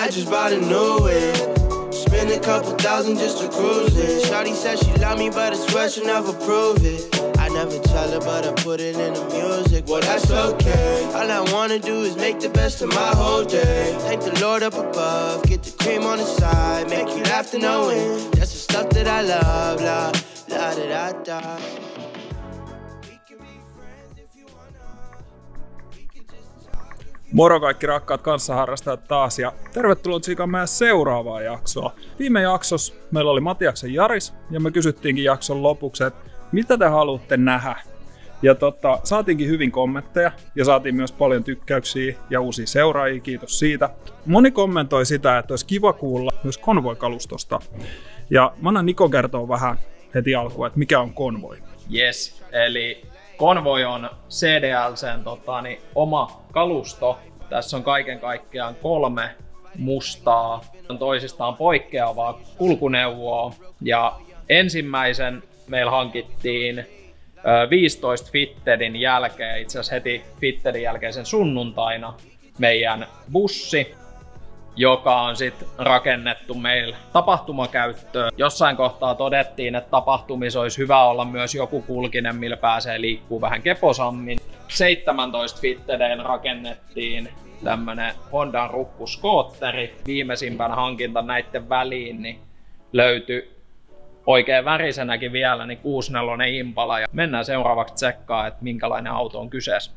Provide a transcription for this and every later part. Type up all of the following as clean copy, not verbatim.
I just bought a new whip. Spend a couple thousand just to cruise it. Shawty said she love me, but I swear she'll never prove it. I never tell her, but I put it in the music. Well, that's okay. All I wanna do is make the best of my whole day. Thank the Lord up above, get the cream on the side, make you laugh to no end. That's the stuff that I love, la la da da da. Moro kaikki rakkaat kanssaharrastajat taas ja tervetuloa tsiikaan meidän seuraavaan jaksoon. Viime jaksossa meillä oli Matiaksen Jaris ja me kysyttiinkin jakson lopuksi, että mitä te haluatte nähdä. Ja saatiinkin hyvin kommentteja ja saatiin myös paljon tykkäyksiä ja uusia seuraajia, kiitos siitä. Moni kommentoi sitä, että olisi kiva kuulla myös Convoy-kalustosta. Ja mä annan Niko kertoa vähän heti alkuun, että mikä on Convoy. Yes, eli Convoy on CDLC:n oma kalusto. Tässä on kaiken kaikkiaan 3 mustaa, toisistaan poikkeavaa kulkuneuvoa. Ja ensimmäisen meillä hankittiin 15 Fittedin jälkeen, itse asiassa heti Fittedin jälkeisen sunnuntaina, meidän bussi, joka on sitten rakennettu meillä tapahtumakäyttöön. Jossain kohtaa todettiin, että tapahtumissa olisi hyvä olla myös joku kulkinen, millä pääsee liikkuu vähän keposammin. 17 Fittedeen rakennettiin tämmönen Hondan rukkuskootteri. Viimeisimpänä hankinta näitten väliin niin löytyi oikein värisenäkin vielä niin 64 Impala. Ja mennään seuraavaksi tsekkaan, että minkälainen auto on kyseessä.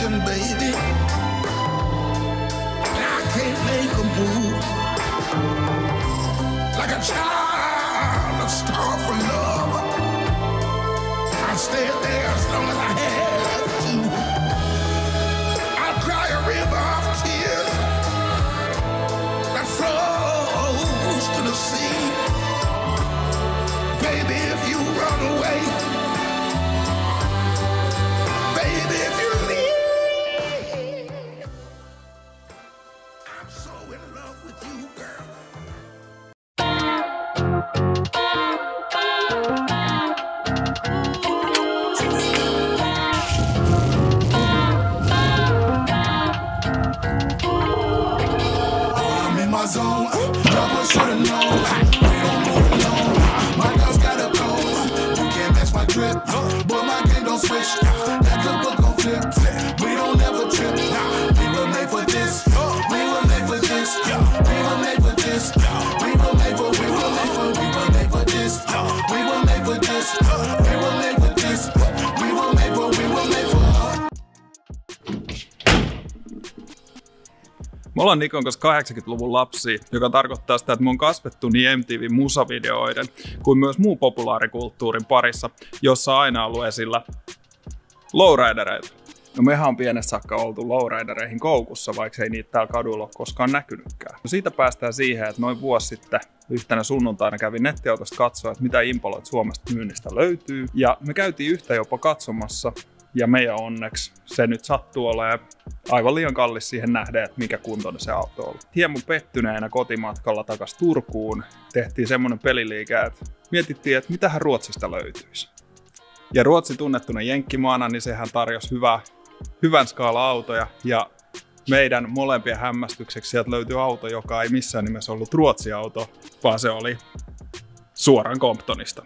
Baby, I can't make a move like a child, a star for love. I stay there as long as I have to. I'll cry a river of tears that flows to the sea. Baby, if you run away, baby, if you zone, trouble should've known. We don't move alone. My girl's got a cold. You can't match my drip. Boy, my game don't switch. That good book gon' flip. We don't ever trip. We were made for this. We were made for this. We were made for this. We were made for. We were made for. We were made for this. We were made for this. We were made for this. We were made for. We were made for. Me ollaan Nikon kanssa 80-luvun lapsia, joka tarkoittaa sitä, että me on kasvettu niin MTV-musavideoiden kuin myös muun populaarikulttuurin parissa, jossa on aina ollut esillä lowridereita. No mehän on pienessä saakka oltu lowridereihin koukussa, vaikka ei niitä täällä kadulla ole koskaan näkynytkään. No siitä päästään siihen, että noin vuosi sitten yhtenä sunnuntaina kävin nettiautosta katsoa, että mitä impaloita Suomesta myynnistä löytyy. Ja me käytiin yhtä jopa katsomassa. Ja meidän onneksi se nyt sattuu olemaan aivan liian kallis siihen nähdä, että mikä kuntoinen se auto on. Hieman pettyneenä kotimatkalla takaisin Turkuun tehtiin semmoinen peliliike, että mietittiin, että mitähän Ruotsista löytyisi. Ja Ruotsi tunnettuna jenkkimaana, niin sehän tarjosi hyvän skaala autoja. Ja meidän molempien hämmästykseksi sieltä löytyi auto, joka ei missään nimessä ollut Ruotsi-auto, vaan se oli suoraan Comptonista.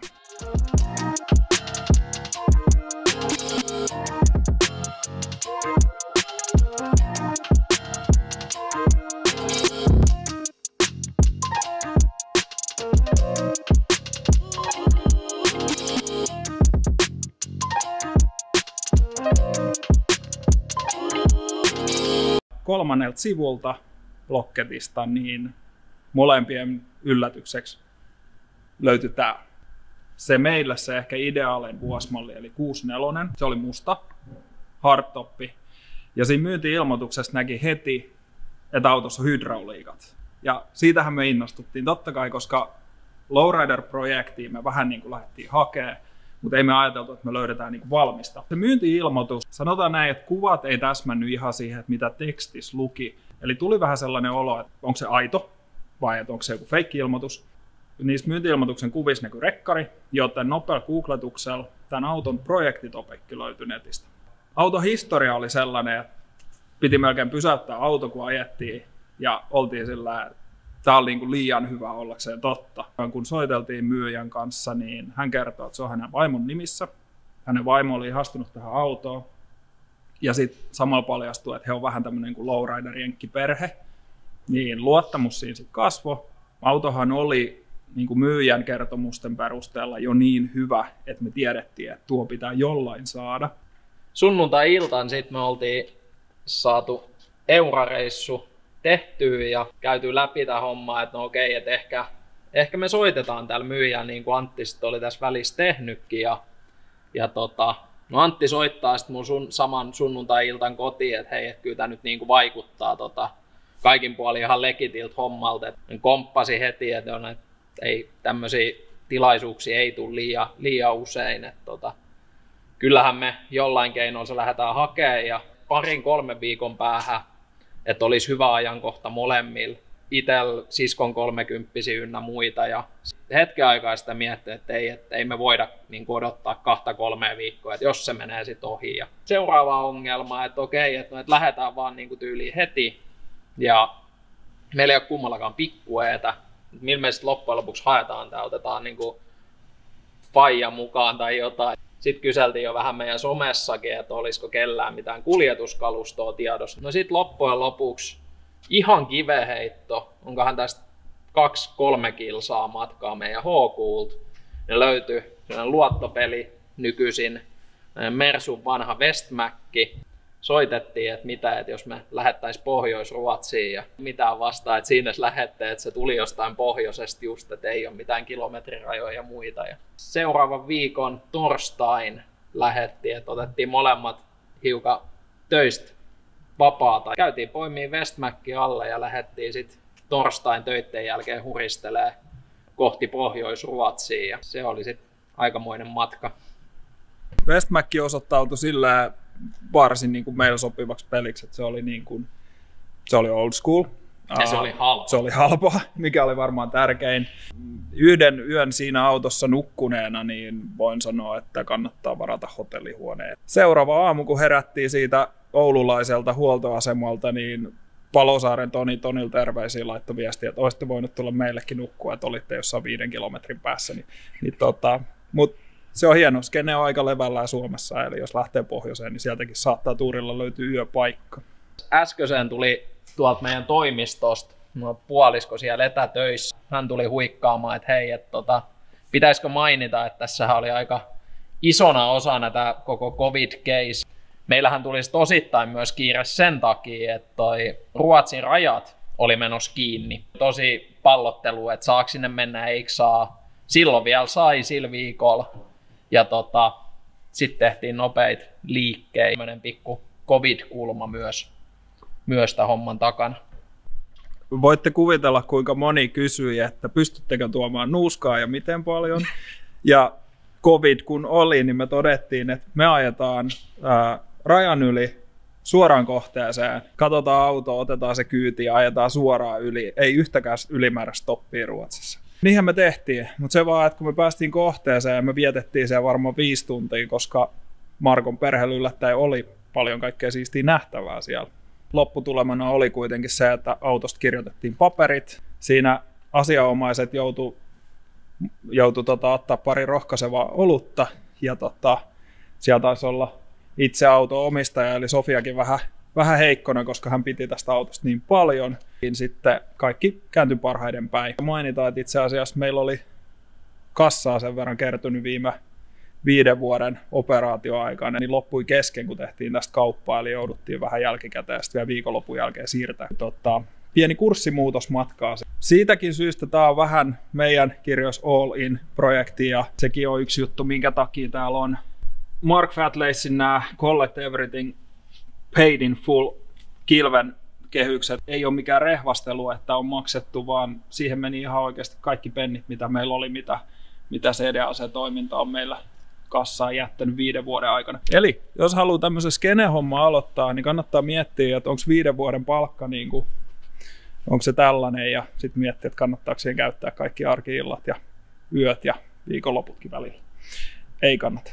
Kolmannelta sivulta Blocketista niin molempien yllätykseksi löytyi tää. Se meillä se ehkä ideaalinen vuosimalli eli 64, se oli musta, hardtoppi. Ja siinä myynti-ilmoituksessa näki heti että autossa on hydrauliikat. Ja siitähän me innostuttiin totta kai, koska Lowrider-projektiin me vähän niin kuin lähdettiin hakemaan, mutta ei me ajateltu, että me löydetään niin kuin valmista. Se myynti-ilmoitus, sanotaan näin, että kuvat ei täsmännyt ihan siihen, että mitä tekstissä luki. Eli tuli vähän sellainen olo, että onko se aito vai että onko se joku feikki-ilmoitus. Niissä myynti-ilmoituksen kuvissa näkyy rekkari, joten nopealla googletuksella tämän auton projektitopekki löytyi netistä. Auton historia oli sellainen, että piti melkein pysäyttää auto, kun ajettiin, ja oltiin sillä, että tämä oli niin kuin liian hyvä ollakseen totta. Kun soiteltiin myyjän kanssa, niin hän kertoi, että se on hänen vaimon nimissä. Hänen vaimo oli ihastunut tähän autoon. Ja sitten samalla paljastui, että he on vähän tämmöinen kuin lowrider-jenkkiperhe. Niin luottamus siinä sitten kasvoi. Autohan oli niin kuin myyjän kertomusten perusteella jo niin hyvä, että me tiedettiin, että tuo pitää jollain saada. Sunnuntai-iltaan sitten me oltiin saatu Eura-reissu tehtyä ja käyty läpi tämä homma, että no okei, että ehkä me soitetaan täällä myyjään, niin kuin Antti sitten oli tässä välissä tehnytkin. No Antti soittaa sitten mun saman sunnuntai-iltan kotiin, että hei, että kyllä tämä nyt niin kuin vaikuttaa kaikin puolin ihan legitiltä hommalta. Et komppasi heti, että ei tämmöisiä tilaisuuksia ei tule liian usein. Kyllähän me jollain keinoin se lähdetään hakemaan ja 2-3 viikon päähän, että olisi hyvä ajankohta molemmilla. Itel siskon 30 ynnä muita ja hetken aikaa sitä miettiä, että ei me voida niin odottaa 2-3 viikkoa, että jos se menee sitten ohi. Ja seuraava ongelma, että okei, että lähdetään vaan niin tyyliin heti ja meillä ei ole kummallakaan pikkueetä. Millä me sitten loppujen lopuksi haetaan tai otetaan niin faija mukaan tai jotain. Sitten kyseltiin jo vähän meidän somessakin, että olisiko kellään mitään kuljetuskalustoa tiedossa. No sitten loppujen lopuksi ihan kiveheitto, onkohan tästä 2-3 kilsaa matkaa meidän HQlta. Ne löytyi luottopeli nykyisin, Mersun vanha Westmäkki. Soitettiin, että mitä, että jos me lähettäisiin Pohjois-Ruotsiin ja mitään vastaan, että siinä lähette, että se tuli jostain pohjoisesta just, että ei ole mitään kilometrirajoja ja muita. Ja seuraavan viikon torstain lähettiin, että otettiin molemmat hiukan töistä vapaata. Käytiin poimiin Westmäkki alle ja lähdettiin sitten torstain töitten jälkeen huristelee kohti Pohjois-Ruotsiin ja se oli sitten aikamoinen matka. Westmäkki osoittautui sillä varsin niin kuin meillä sopivaksi peliksi, että se oli old school. Ja se oli halpa. Se oli halpa, mikä oli varmaan tärkein. Yhden yön siinä autossa nukkuneena, niin voin sanoa, että kannattaa varata hotellihuoneen. Seuraava aamu, kun herättiin siitä oululaiselta huoltoasemalta, niin Palosaaren Tonil terveisiä laittoi viestiä, että olisitte voinut tulla meillekin nukkua, että olitte jossain 5 kilometrin päässä. Mutta se on hieno, skene on aika levällään Suomessa, eli jos lähtee pohjoiseen, niin sieltäkin saattaa tuurilla löytyä yöpaikka. Äskeiseen tuli tuolta meidän toimistosta, puolisko siellä etätöissä. Hän tuli huikkaamaan, että hei, että pitäisikö mainita, että tässähän oli aika isona osana tämä koko COVID-case. Meillähän tulisi osittain myös kiire sen takia, että toi Ruotsin rajat oli menossa kiinni. Tosi pallottelu, että saako sinne mennä, eikö saa. Silloin vielä sai sillä viikolla. Ja sitten tehtiin nopeita liikkeitä. Tämmöinen pikku COVID-kulma myös tämän homman takana. Voitte kuvitella, kuinka moni kysyi, että pystyttekö tuomaan nuuskaa ja miten paljon. Ja COVID kun oli, niin me todettiin, että me ajetaan rajan yli suoraan kohteeseen. Katsotaan auto, otetaan se kyyti ja ajetaan suoraan yli. Ei yhtäkään ylimääräistä stoppia Ruotsissa. Niinhän me tehtiin, mutta se vaan, että kun me päästiin kohteeseen, me vietettiin siellä varmaan 5 tuntia, koska Markon perheellä yllättäen oli paljon kaikkea siistiä nähtävää siellä. Lopputulemana oli kuitenkin se, että autosta kirjoitettiin paperit. Siinä asianomaiset joutui ottaa pari rohkaisevaa olutta ja siellä taisi olla itse auton omistaja, eli Sofiakin vähän heikkona, koska hän piti tästä autosta niin paljon. Sitten kaikki kääntyi parhaiden päin. Mainitaan, että itse asiassa meillä oli kassaa sen verran kertynyt viime 5 vuoden operaatioaikana, niin loppui kesken, kun tehtiin tästä kauppaa, eli jouduttiin vähän jälkikäteen ja sitten vielä viikonlopun jälkeen siirtää. Pieni kurssimuutos matkaa. Siitäkin syystä tämä on vähän meidän kirjoissa All In-projekti, ja sekin on yksi juttu, minkä takia täällä on Mark Fatlacein nämä Collect Everything Paid in Full kilven kehykset. Ei ole mikään rehvastelu, että on maksettu, vaan siihen meni ihan oikeasti kaikki pennit, mitä meillä oli, mitä CDLC-toiminta on meillä kassaan jättänyt 5 vuoden aikana. Eli jos haluaa tämmöisen skene-homma aloittaa, niin kannattaa miettiä, että onko 5 vuoden palkka, niin kuin, onko se tällainen, ja sitten miettiä, että kannattaako siihen käyttää kaikki arki-illat ja yöt ja viikonloputkin välillä. Ei kannata.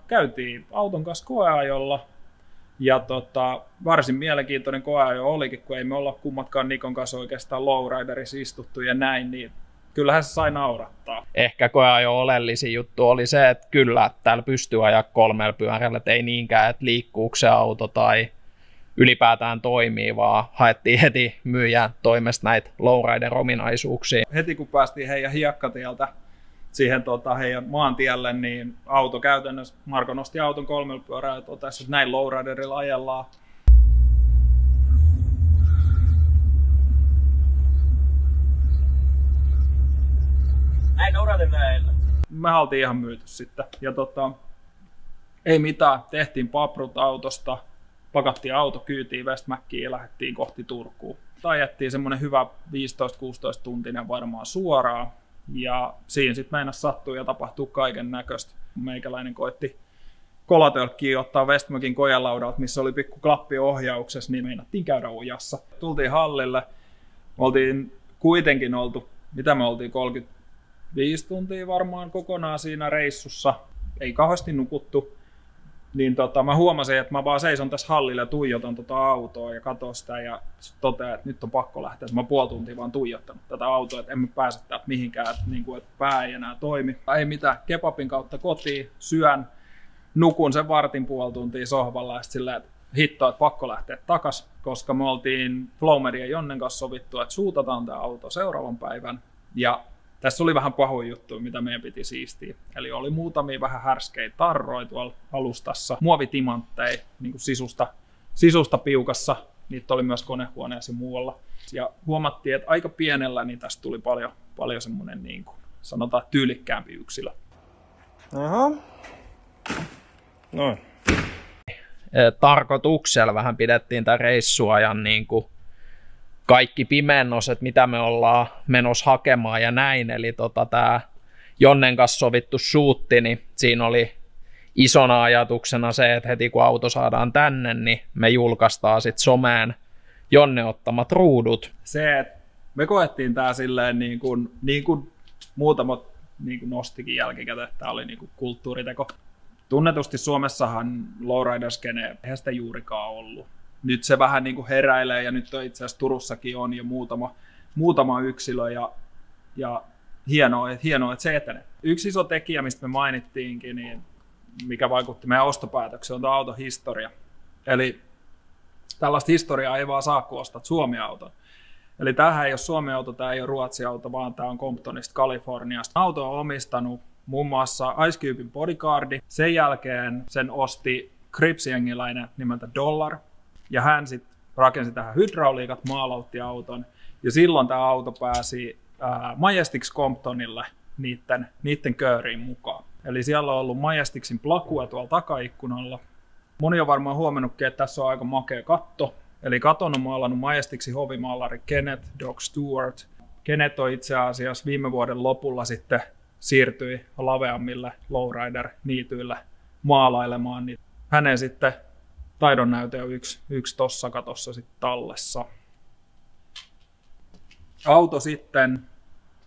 Käytiin auton kanssa koeajolla ja varsin mielenkiintoinen koeajo olikin, kun ei me olla kummatkaan Nikon kanssa oikeastaan lowriderissa istuttu ja näin, niin kyllähän se sai naurattaa. Ehkä koeajo oleellisin juttu oli se, että kyllä täällä pystyy ajaa 3 pyörällä, että ei niinkään, että liikkuuko se auto tai ylipäätään toimii, vaan haettiin heti myyjän toimesta näitä lowrider-ominaisuuksia. Heti kun päästiin heidän hiekkatieltä siihen heidän maantielle, niin auto käytännössä, Marko nosti auton 3 pyörää ja totesi, että näin lowriderilla ajellaan. Näin lowriderilla. Me oltiin ihan myyty sitten. Ja ei mitään, tehtiin paprut autosta, pakattiin auto kyytiin Westmäkkiin ja lähdettiin kohti Turkuun. Ajettiin semmoinen hyvä 15-16 tuntinen varmaan suoraan. Ja siinä sitten meinasi sattua ja tapahtuu kaiken näköistä. Meikäläinen koitti kolatölkkiä ottaa Westmäkin kojalaudalta, missä oli pikku klappi ohjauksessa, niin meinattiin käydä ojassa. Tultiin hallille. Me oltiin kuitenkin oltu, mitä me oltiin, 35 tuntia varmaan kokonaan siinä reissussa. Ei kauheasti nukuttu. Niin mä huomasin, että mä vaan seison tässä hallilla ja tuijotan autoa ja katson sitä ja totean, että nyt on pakko lähteä. Mä 0,5 tuntia vaan tuijottanut tätä autoa, että emme pääse täältä mihinkään, että pää ei enää toimi. Ei mitään, kebabin kautta kotiin, syön, nukun sen 1,5 tuntia sohvalla ja sitten silleen, että hitto, että pakko lähteä takas, koska me oltiin Flowmedin ja Jonnen kanssa sovittu, että suutataan tämä auto seuraavan päivän. Ja tässä oli vähän pahoja juttuja, mitä meidän piti siistiä. Eli oli muutamia vähän härskeitä tarroja tuolla alustassa, muovitimantteja niin kuin sisusta piukassa. Niitä oli myös konehuoneessa ja muualla. Ja huomattiin, että aika pienellä niin tästä tuli paljon semmoinen niin kuin, sanotaan tyylikkäämpi yksilö. Aha. Noin. Tarkoituksella vähän pidettiin tämän reissuajan niin kuin kaikki pimennoset, mitä me ollaan menossa hakemaan ja näin. Eli tämä Jonnen kanssa sovittu shootti, niin siinä oli isona ajatuksena se, että heti kun auto saadaan tänne, niin me julkaistaan sitten someen Jonne ottamat ruudut. Se, että me koettiin tämä silleen niin kuin muutamat niin kuin nostikin jälkikäteen, että tämä oli niin kuin kulttuuriteko. Tunnetusti Suomessahan lowrider-skene, eihän sitä juurikaan ollut. Nyt se vähän niin kuin heräilee ja nyt on itse asiassa Turussakin on jo muutama yksilö ja hienoa, että se etenee. Yksi iso tekijä, mistä me mainittiinkin, niin mikä vaikutti meidän ostopäätökseen, on tuo auton historia. Eli tällaista historiaa ei vaan saa, kun ostat Suomi-auton. Eli tämähän ei ole Suomi-auto, tämä ei ole Ruotsi-auto, vaan tämä on Comptonista, Kaliforniasta. Auto on omistanut muun muassa Ice Cuben bodyguardi. Sen jälkeen sen osti Crips-jengiläinen nimeltä Dollar. Ja hän sitten rakensi tähän hydrauliikat, maalautti auton. Ja silloin tämä auto pääsi Majestix Comptonille niiden kööriin mukaan. Eli siellä on ollut Majestixin plakua tuolla takaikkunalla. Moni on varmaan huomannutkin, että tässä on aika makea katto. Eli katon on maalannut Majestixin hovimaalari Kenneth Doc Stewart. Kenneth on itse asiassa viime vuoden lopulla sitten siirtyi laveammille lowrider-niityille maalailemaan. Niin hänen sitten taidonnäyte on yksi tossa katossa sitten tallessa. Auto sitten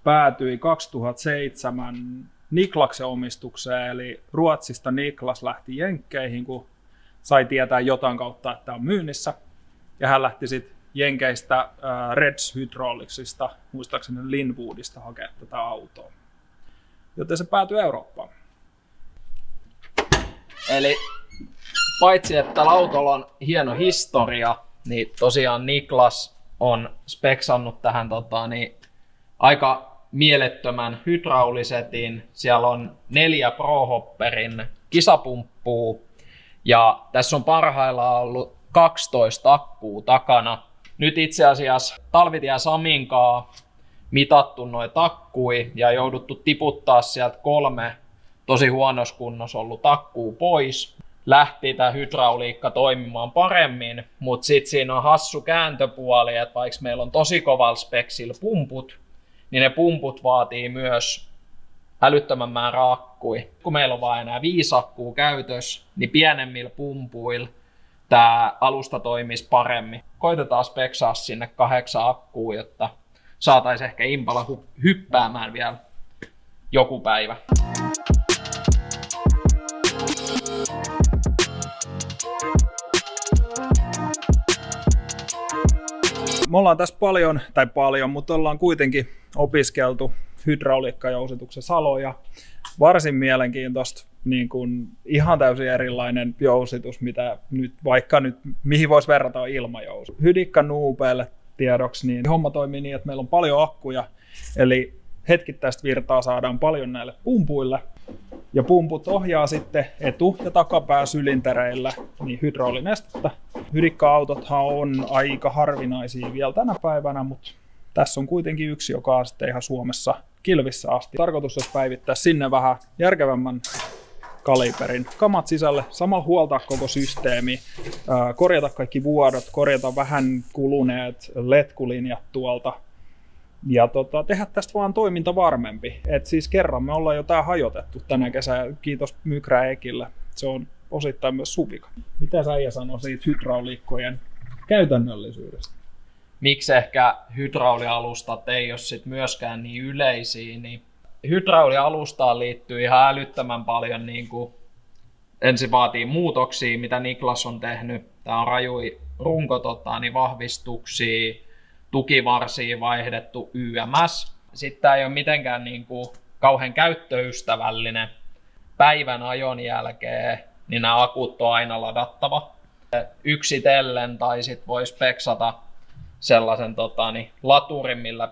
päätyi 2007 Niklaksen omistukseen, eli Ruotsista Niklas lähti Jenkkeihin, kun sai tietää jotain kautta, että on myynnissä. Ja hän lähti sitten Jenkeistä Reds Hydraulicsista, muistaakseni Linwoodista hakemaan tätä autoa. Joten se päätyi Eurooppaan. Eli paitsi, että tällä autolla on hieno historia, niin tosiaan Niklas on speksannut tähän aika mielettömän hydraulisetin. Siellä on 4 Pro Hopperin kisapumppua. Ja tässä on parhaillaan ollut 12 akkuu takana. Nyt itse asiassa Talvitie Saminkaa mitattu noita akkui ja jouduttu tiputtaa sieltä 3 tosi huonossa kunnossa ollut akkuu pois. Lähti tämä hydrauliikka toimimaan paremmin, mutta sitten siinä on hassu kääntöpuoli, että vaikka meillä on tosi kovalla speksillä pumput, niin ne pumput vaatii myös älyttömän määrä akkui. Kun meillä on vain enää 5 akkuu käytössä, niin pienemmillä pumpuilla tämä alusta toimisi paremmin. Koitetaan speksaa sinne 8 akkuu, jotta saataisiin ehkä Impala hyppäämään vielä joku päivä. Me ollaan tässä paljon, mutta ollaan kuitenkin opiskeltu hydrauliikkajousituksen saloja. Varsin mielenkiintoista, niin kuin ihan täysin erilainen jousitus, mitä mihin voisi verrata ilmajousitus. Hydikka Noopeille tiedoksi, niin homma toimii niin, että meillä on paljon akkuja, eli hetkittäistä virtaa saadaan paljon näille pumpuille. Ja pumput ohjaa sitten etu- ja takapääsylintereillä niin hydraulinestettä. Hydikka-autothan on aika harvinaisia vielä tänä päivänä, mutta tässä on kuitenkin yksi, joka on sitten ihan Suomessa kilvissä asti. Tarkoitus olisi päivittää sinne vähän järkevämmän kaliberin kamat sisälle, samalla huoltaa koko systeemi, korjata kaikki vuodot, korjata vähän kuluneet letkulinjat tuolta ja tehdä tästä vaan toiminta varmempi. Et siis kerran me ollaan jo tää hajotettu tänä kesänä, kiitos Mykrä Ekille. Se on osittain myös Suvika. Mitä sä Äijä sanoo siitä hydrauliikkojen käytännöllisyydestä? Miksi ehkä hydraulialustat ei ole sit myöskään niin yleisiä, niin hydraulialustaan liittyy ihan älyttömän paljon ensin vaatii muutoksia, mitä Niklas on tehnyt. Tää on rajui vahvistuksia, tukivarsia vaihdettu YMS. Sitten tää ei ole mitenkään kauhean käyttöystävällinen. Päivän ajon jälkeen niin nämä akut on aina ladattava yksitellen tai sit voi speksata sellaisen laturin, millä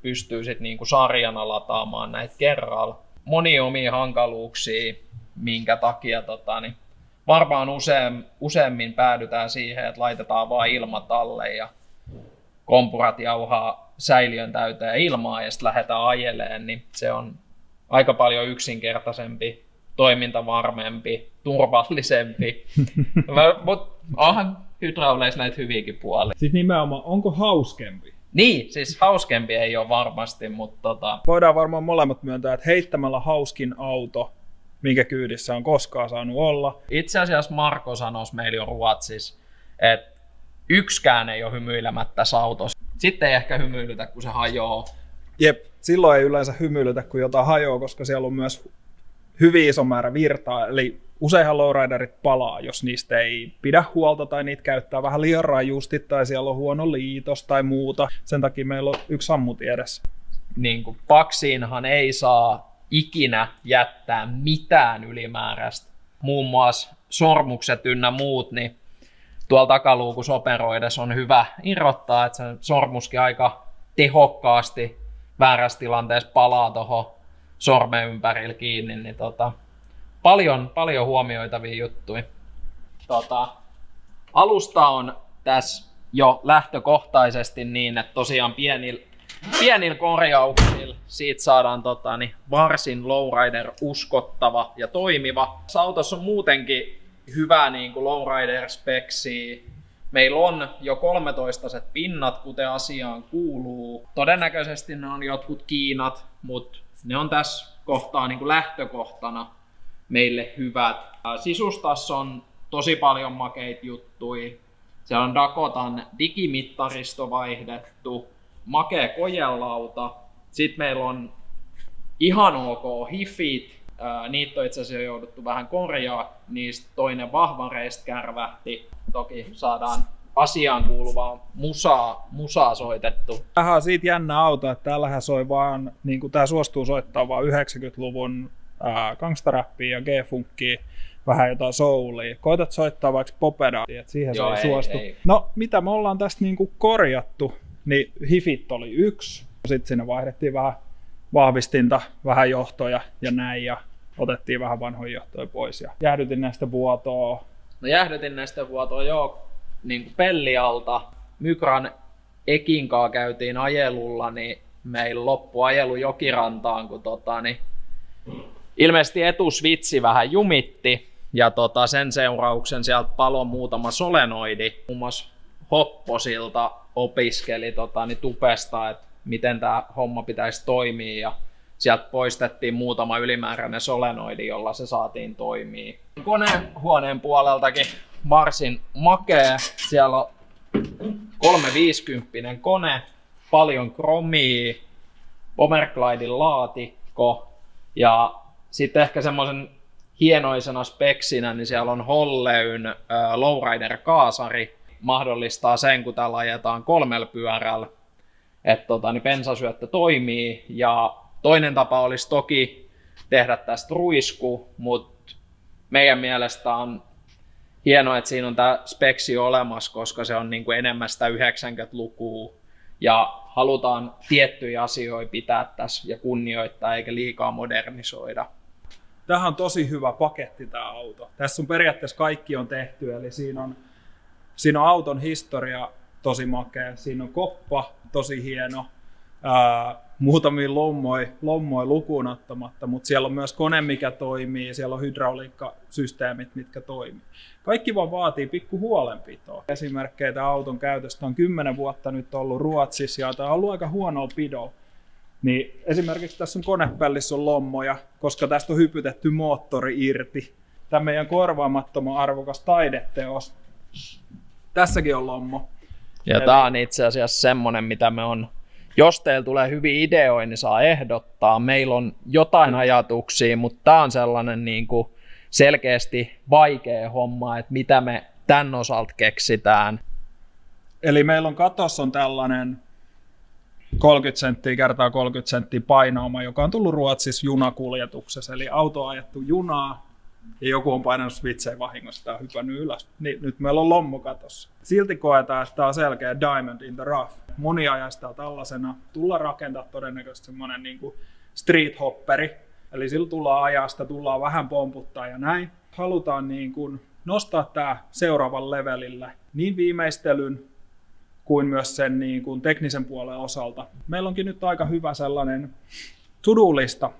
pystyy sit sarjana lataamaan näitä kerralla. Monia omia hankaluuksia, minkä takia varmaan useammin päädytään siihen, että laitetaan vain ilmat alle ja kompurat jauhaa säiliön täyteen ilmaa ja sitten lähdetään ajelemaan, niin se on aika paljon yksinkertaisempi, toimintavarmempi, turvallisempi. Mutta onhan hydrauleissa näitä hyviäkin puolia. Siis nimenomaan, onko hauskempi? Niin, siis hauskempi ei ole varmasti, mutta voidaan varmaan molemmat myöntää, että heittämällä hauskin auto, minkä kyydissä on koskaan saanut olla. Itse asiassa Marko sanoisi meillä jo Ruotsissa, että yksikään ei ole hymyilemättä autossa. Sitten ei ehkä hymyilytä, kun se hajoaa. Jep, silloin ei yleensä hymyilytä, kun jotain hajoaa, koska siellä on myös hyvin iso määrä virtaa. Eli useinhan lowriderit palaa, jos niistä ei pidä huolta tai niitä käyttää vähän liian rajusti tai siellä on huono liitos tai muuta. Sen takia meillä on yksi sammutin edessä. Paksiinhan ei saa ikinä jättää mitään ylimääräistä. Muun muassa sormukset ynnä muut, niin tuolla takaluukussa operoidessa on hyvä irrottaa, että se sormuskin aika tehokkaasti väärässä tilanteessa palaa tuohon sormen ympärillä kiinni. Niin paljon huomioitavia juttuja. Alusta on tässä jo lähtökohtaisesti niin, että tosiaan pienillä korjauksilla siitä saadaan varsin lowrider uskottava ja toimiva. Autossa on muutenkin hyvä lowrider-speksiä. Meillä on jo 13 pinnat, kuten asiaan kuuluu. Todennäköisesti ne on jotkut Kiinat, mutta ne on tässä kohtaa lähtökohtana meille hyvät. Sisustassa on tosi paljon makeita juttuja. Siellä on Dakotan digimittaristo vaihdettu, makea kojelauta. Sitten meillä on ihan ok hifit. Niitä on itse asiassa jouduttu vähän korjaa. Niistä toinen vahvareista kärvähti. Toki saadaan asiaan kuuluvaa musaa soitettu. Tämähän on siitä jännä auto, että täällähän soi vaan, tää suostuu soittaa vaan 90-luvun gangstarappia ja G-funkia, vähän jotain soulia. Koitat soittaa vaikka popedaa, että siihen se ei suostu. Ei. No, mitä me ollaan tästä korjattu, niin hifit oli yksi. Sitten sinne vaihdettiin vähän vahvistinta, vähän johtoja ja näin, ja otettiin vähän vanhoja johtoja pois. Ja jäähdytin näistä vuotoa. No jäähdytin näistä vuotoa, joo. niin Pellialta. Mykran Ekinkaa käytiin ajelulla, niin meillä loppui ajelu Jokirantaan, kun ilmeisesti etusvitsi vähän jumitti. Ja sen seurauksen sieltä paloi muutama solenoidi. Muun muassa Hopposilta opiskeli tupesta, että miten tämä homma pitäisi toimia. Ja sieltä poistettiin muutama ylimääräinen solenoidi, jolla se saatiin toimia. Konehuoneen puoleltakin varsin makea. Siellä on 350 kone, paljon kromia, Pomerglaidin laatikko ja sitten ehkä semmoisen hienoisena speksinä, niin siellä on Holleyn lowrider-kaasari. Mahdollistaa sen, kun täällä ajetaan 3 pyörällä, että bensasyöttö toimii. Ja toinen tapa olisi toki tehdä tästä ruisku, mutta meidän mielestä on hienoa, että siinä on tämä speksi olemassa, koska se on niin kuin enemmän sitä 90-lukua. Ja halutaan tiettyjä asioita pitää tässä ja kunnioittaa eikä liikaa modernisoida. Tämähän on tosi hyvä paketti tämä auto. Tässä on periaatteessa kaikki on tehty, eli siinä on auton historia tosi makea. Siinä on koppa tosi hieno, muutamia lommoja lukuun ottamatta, mutta siellä on myös kone, mikä toimii, siellä on hydrauliikkasysteemit, mitkä toimii. Kaikki vaan vaatii pikku huolenpitoa. Esimerkkejä tämän auton käytöstä on 10 vuotta nyt ollut Ruotsissa ja tämä on ollut aika huonoa pidoa. Niin esimerkiksi tässä on konepällissä on lommoja, koska tästä on hypytetty moottori irti. Tämä meidän korvaamattoman arvokas taideteos. Tässäkin on lommo. Ja tämä on itse asiassa semmoinen, mitä me on. Jos teillä tulee hyviä ideoita, niin saa ehdottaa. Meillä on jotain ajatuksia, mutta tämä on sellainen niin kuin selkeästi vaikea homma, että mitä me tämän osalta keksitään. Eli meillä on katossa on tällainen 30 senttiä kertaa 30 senttiä painoama, joka on tullut Ruotsissa junakuljetuksessa. Eli auto on ajettu junaa ja joku on painanut switchejä vahingossa ja hypännyt ylös. Niin, nyt meillä on lommo katossa. Silti koetaan, että tämä on selkeä diamond in the rough. Moni ajaa sitä tällaisena. Tullaan rakentaa todennäköisesti semmoinen niin kuin street hopperi. Eli sillä tullaan ajaa sitä, tullaan vähän pomputtaa ja näin. Halutaan niin kuin nostaa tämä seuraavan levelille niin viimeistelyn kuin myös sen niin kuin teknisen puolen osalta. Meillä onkin nyt aika hyvä sellainen to-do-lista.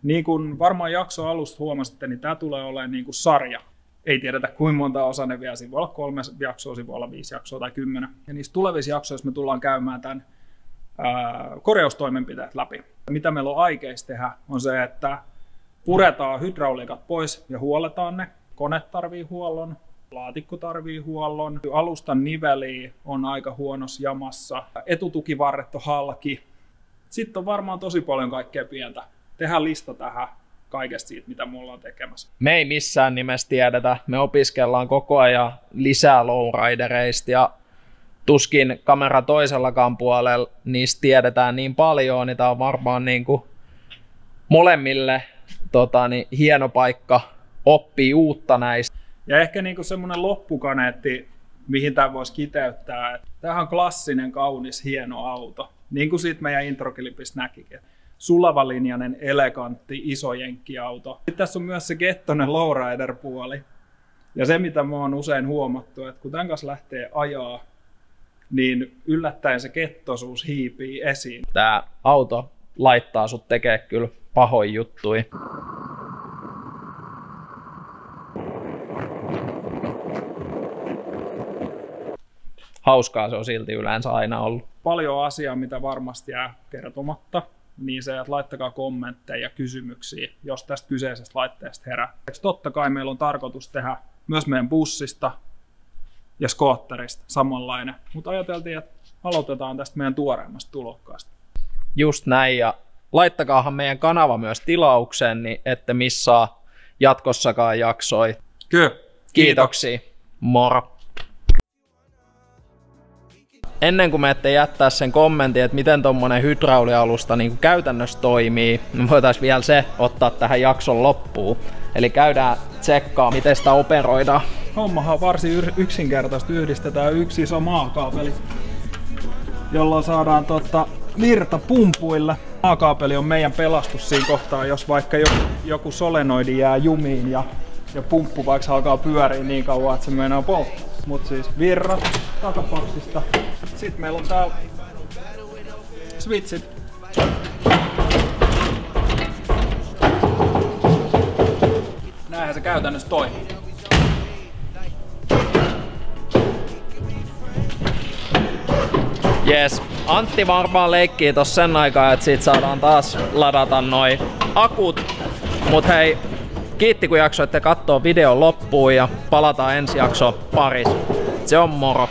Niin kuin varmaan jakso alusta huomasitte, niin tämä tulee olemaan niin kuin sarja. Ei tiedetä kuinka monta osaa ne vielä. Siinä voi olla 3 jaksoa, siinä voi olla 5 jaksoa tai 10. Ja niissä tulevissa jaksoissa me tullaan käymään tämän korjaustoimenpiteet läpi. Mitä meillä on aikeissa tehdä on se, että puretaan hydrauliikat pois ja huolletaan ne. Kone tarvii huollon, laatikko tarvii huollon, alustan niveli on aika huonossa jamassa, etutukivarret on halki. Sitten on varmaan tosi paljon kaikkea pientä. Tehdään lista tähän kaikesta siitä, mitä me ollaan tekemässä. Me ei missään nimessä tiedetä. Me opiskellaan koko ajan lisää lowridereista ja tuskin kamera toisellakaan puolella niistä tiedetään niin paljon, niin tämä on varmaan niin kuin molemmille hieno paikka oppii uutta näistä. Ja ehkä niin kuin semmoinen loppukaneetti, mihin tämä voisi kiteyttää. Tämähän on klassinen, kaunis, hieno auto. Niin kuin siitä meidän introkilipistä näkikin. Sulavalinjainen, elegantti, iso jenkkiauto. Sitten tässä on myös se gettonen lowrider-puoli. Ja se, mitä mä oon usein huomattu, että kun tämän kanssa lähtee ajaa, niin yllättäen se kettosuus hiipii esiin. Tää auto laittaa sut tekee kyllä pahoin juttui. Hauskaa se on silti yleensä aina ollut. Paljon asiaa, mitä varmasti jää kertomatta. Niin se, että laittakaa kommentteja ja kysymyksiä, jos tästä kyseisestä laitteesta herää. Totta kai meillä on tarkoitus tehdä myös meidän bussista ja skootterista samanlainen, mutta ajateltiin, että aloitetaan tästä meidän tuoreimmasta tulokkaasta. Just näin, ja laittakaahan meidän kanava myös tilaukseen, niin ette missaa jatkossakaan jaksoi. Kyllä. Kiitoksia. Moro. Ennen kuin me ette jättää sen kommentin, että miten tuommoinen hydraulialusta niin käytännössä toimii, niin voitaisiin vielä se ottaa tähän jakson loppuun. Eli käydään tsekkaamaan, miten sitä operoidaan. Hommahan on varsin yksinkertaista. Yhdistetään yksi iso maakaapeli, jolloin saadaan virta pumpuille. Maakaapeli on meidän pelastus siinä kohtaa, jos vaikka joku solenoidi jää jumiin ja pumppu vaikka alkaa pyöriä niin kauan, että se meinaa polttaa. Mut siis virrat takapaksista. Sitten meillä on täällä switchit. Näinhän se käytännössä toimii. Jes, Antti varmaan leikkii tossa sen aikaa, että siitä saadaan taas ladata noi akut. Mut hei, kiitti kun jaksoitte kattoo videon loppuun ja palataan ensi jaksoon parissa. Se on moro!